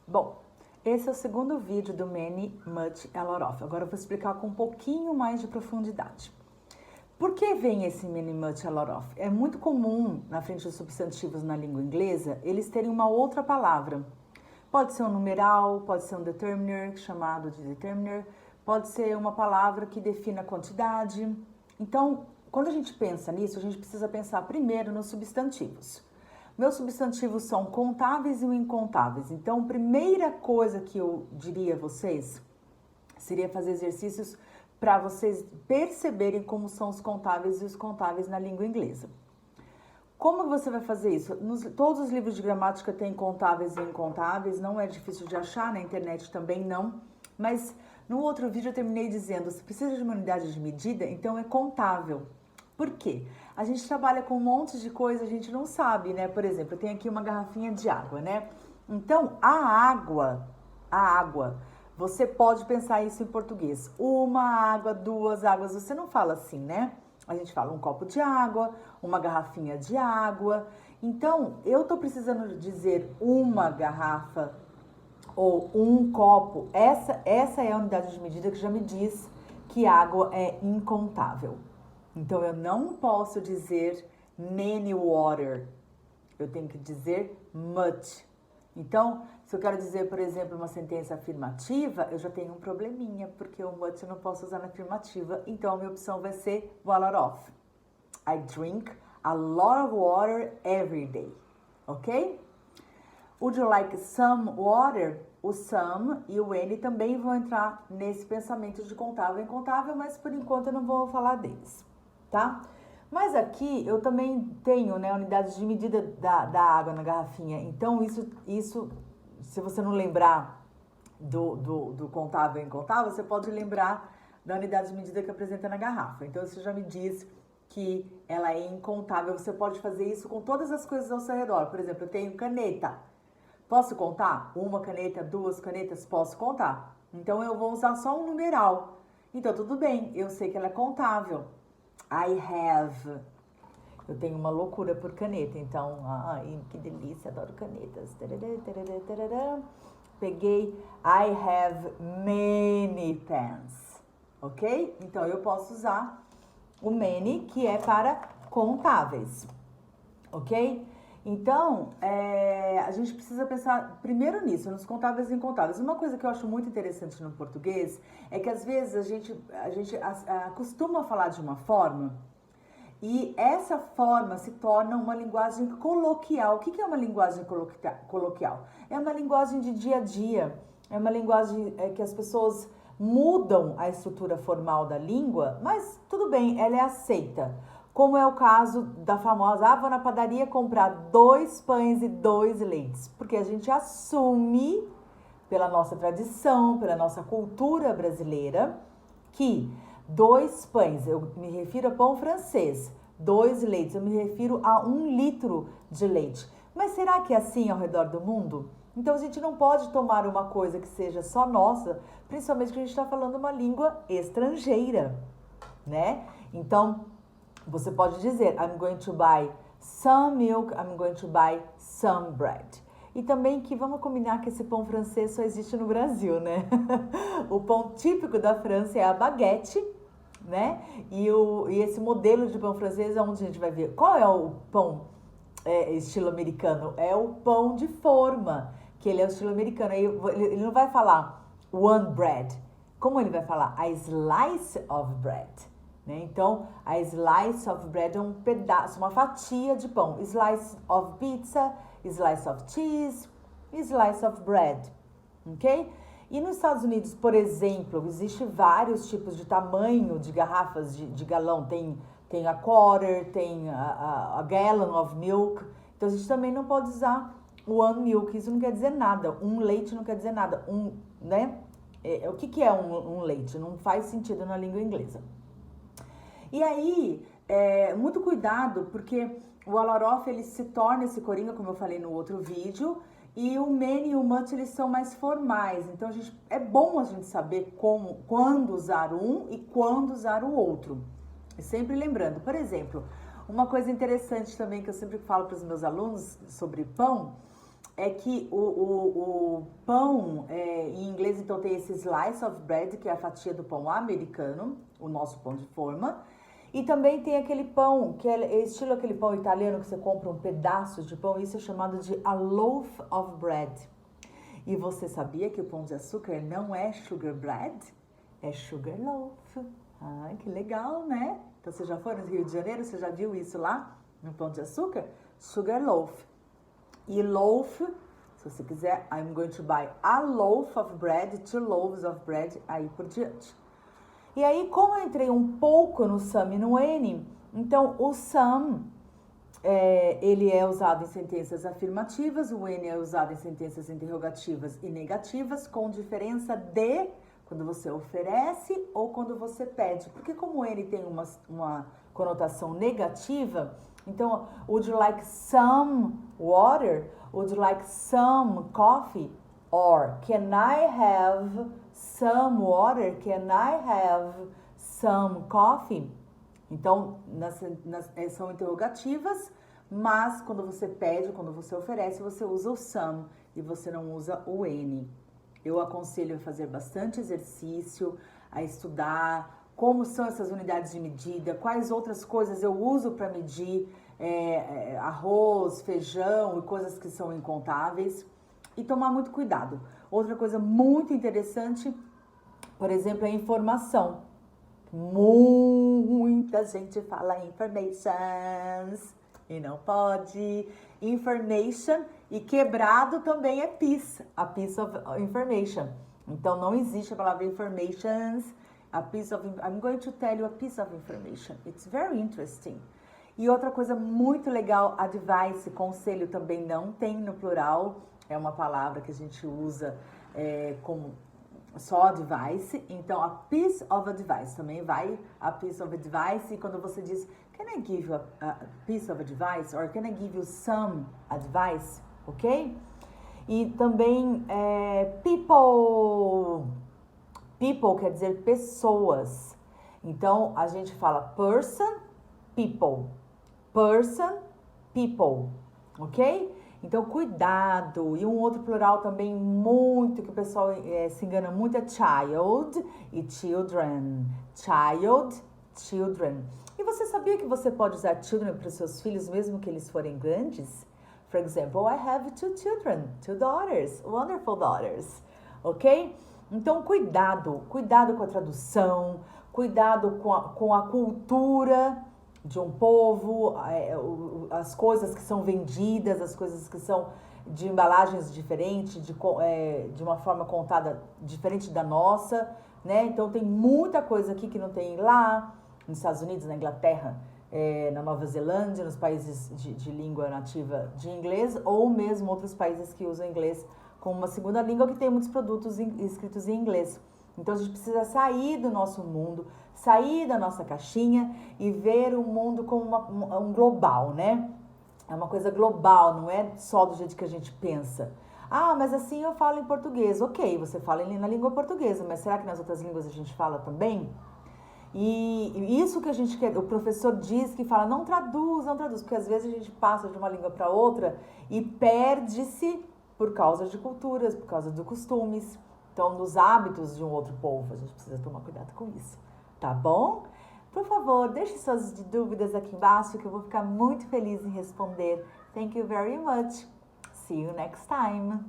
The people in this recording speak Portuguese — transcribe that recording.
Bom, esse é o segundo vídeo do many, much, a lot of. Agora eu vou explicar com um pouquinho mais de profundidade. Por que vem esse many, much, a lot of? É muito comum, na frente dos substantivos na língua inglesa, eles terem uma outra palavra. Pode ser um numeral, pode ser um determiner, chamado de determiner, pode ser uma palavra que define a quantidade. Então, quando a gente pensa nisso, a gente precisa pensar primeiro nos substantivos. Meus substantivos são contáveis e incontáveis. Então, a primeira coisa que eu diria a vocês seria fazer exercícios para vocês perceberem como são os contáveis e os contáveis na língua inglesa. Como você vai fazer isso? Todos os livros de gramática têm contáveis e incontáveis, não é difícil de achar, na internet também não. Mas no outro vídeo eu terminei dizendo, se precisa de uma unidade de medida, então é contável. Por quê? A gente trabalha com um monte de coisa, a gente não sabe, né? Por exemplo, eu tenho aqui uma garrafinha de água, né? Então, a água, você pode pensar isso em português. Uma água, duas águas, você não fala assim, né? A gente fala um copo de água, uma garrafinha de água. Então, eu tô precisando dizer uma garrafa ou um copo. Essa é a unidade de medida que já me diz que água é incontável. Então, eu não posso dizer many water. Eu tenho que dizer much. Então, se eu quero dizer, por exemplo, uma sentença afirmativa, eu já tenho um probleminha, porque o much eu não posso usar na afirmativa. Então, a minha opção vai ser o a lot of. I drink a lot of water every day. Ok? Would you like some water? O some e o any também vão entrar nesse pensamento de contável e incontável, mas por enquanto eu não vou falar deles, tá? Mas aqui eu também tenho, né, unidades de medida da água na garrafinha. Então, isso, se você não lembrar do contável e incontável, você pode lembrar da unidade de medida que apresenta na garrafa. Então, isso já me diz que ela é incontável. Você pode fazer isso com todas as coisas ao seu redor. Por exemplo, eu tenho caneta. Posso contar? Uma caneta, duas canetas? Posso contar. Então, eu vou usar só um numeral. Então, tudo bem, eu sei que ela é contável. I have. Eu tenho uma loucura por caneta, então, ai, que delícia, adoro canetas. Peguei, I have many pens, ok? Então, eu posso usar o many, que é para contáveis, ok? Então, a gente precisa pensar primeiro nisso, nos contáveis e incontáveis. Uma coisa que eu acho muito interessante no português é que às vezes a gente costuma falar de uma forma e essa forma se torna uma linguagem coloquial. O que é uma linguagem coloquial? É uma linguagem de dia a dia, é uma linguagem que as pessoas mudam a estrutura formal da língua, mas tudo bem, ela é aceita. Como é o caso da famosa, vou na padaria comprar 2 pães e 2 leites. Porque a gente assume, pela nossa tradição, pela nossa cultura brasileira, que 2 pães, eu me refiro a pão francês, 2 leites, eu me refiro a 1 litro de leite. Mas será que é assim ao redor do mundo? Então a gente não pode tomar uma coisa que seja só nossa, principalmente que a gente está falando uma língua estrangeira, né? Então, você pode dizer, I'm going to buy some milk, I'm going to buy some bread. E também que vamos combinar que esse pão francês só existe no Brasil, né? O pão típico da França é a baguete, né? E esse modelo de pão francês é onde a gente vai ver. Qual é o pão estilo americano? É o pão de forma, que ele é o estilo americano. Aí ele não vai falar one bread. Como ele vai falar? A slice of bread. Né? Então, a slice of bread é um pedaço, uma fatia de pão. Slice of pizza, slice of cheese, slice of bread, ok? E nos Estados Unidos, por exemplo, existem vários tipos de tamanho de garrafas de galão. Tem a quarter, tem a gallon of milk. Então, a gente também não pode usar one milk. Isso não quer dizer nada. Um leite não quer dizer nada. Né? O que é um leite? Não faz sentido na língua inglesa. E aí, muito cuidado, porque o a lot of, ele se torna esse coringa, como eu falei no outro vídeo, e o many e o much, eles são mais formais. Então, é bom a gente saber quando usar um e quando usar o outro. E sempre lembrando, por exemplo, uma coisa interessante também que eu sempre falo para os meus alunos sobre pão, é que o pão, em inglês, então, tem esse slice of bread, que é a fatia do pão americano, o nosso pão de forma. E também tem aquele pão, que é estilo aquele pão italiano, que você compra um pedaço de pão, isso é chamado de a loaf of bread. E você sabia que o pão de açúcar não é sugar bread? É sugar loaf. Ai, que legal, né? Então, você já foi no Rio de Janeiro? Você já viu isso lá no pão de açúcar? Sugar loaf. E loaf, se você quiser, I'm going to buy a loaf of bread, 2 loaves of bread, aí por diante. E aí, como eu entrei um pouco no some e no any, então o some, ele é usado em sentenças afirmativas, o any é usado em sentenças interrogativas e negativas, com diferença de quando você oferece ou quando você pede. Porque como o any tem uma conotação negativa, então, would you like some water? Would you like some coffee? Or, can I have some water? Can I have some coffee? Então, são interrogativas, mas quando você pede, quando você oferece, você usa o some e você não usa o any. Eu aconselho a fazer bastante exercício, a estudar como são essas unidades de medida, quais outras coisas eu uso para medir arroz, feijão e coisas que são incontáveis, e tomar muito cuidado. Outra coisa muito interessante, por exemplo, é a informação. Muita gente fala informations e não pode. Information e quebrado também é piece, a piece of information. Então não existe a palavra informations. I'm going to tell you a piece of information. It's very interesting. E outra coisa muito legal, advice, conselho também não tem no plural. É uma palavra que a gente usa como só advice. Então, a piece of advice também vai a piece of advice. E quando você diz, can I give you a piece of advice? Or can I give you some advice? Ok? E também, people. People quer dizer pessoas. Então, a gente fala person, people. Person, people. Ok? Então, cuidado. E um outro plural também muito, que o pessoal se engana muito, é child e children. Child, children. E você sabia que você pode usar children para os seus filhos, mesmo que eles forem grandes? For example, I have 2 children, 2 daughters, wonderful daughters. Ok? Então, cuidado com a tradução, cuidado com a cultura de um povo, as coisas que são vendidas, as coisas que são de embalagens diferentes, de uma forma contada diferente da nossa, né? Então, tem muita coisa aqui que não tem lá, nos Estados Unidos, na Inglaterra, na Nova Zelândia, nos países de língua nativa de inglês, ou mesmo outros países que usam inglês como uma segunda língua, que tem muitos produtos escritos em inglês. Então, a gente precisa sair do nosso mundo, sair da nossa caixinha e ver o mundo como um global, né? É uma coisa global, não é só do jeito que a gente pensa. Ah, mas assim eu falo em português. Ok, você fala na língua portuguesa, mas será que nas outras línguas a gente fala também? E isso que a gente quer, o professor diz que fala, não traduz, porque às vezes a gente passa de uma língua para outra e perde-se por causa de culturas, por causa de costumes, então dos hábitos de um outro povo. A gente precisa tomar cuidado com isso, tá bom? Por favor, deixe suas dúvidas aqui embaixo que eu vou ficar muito feliz em responder. Thank you very much. See you next time.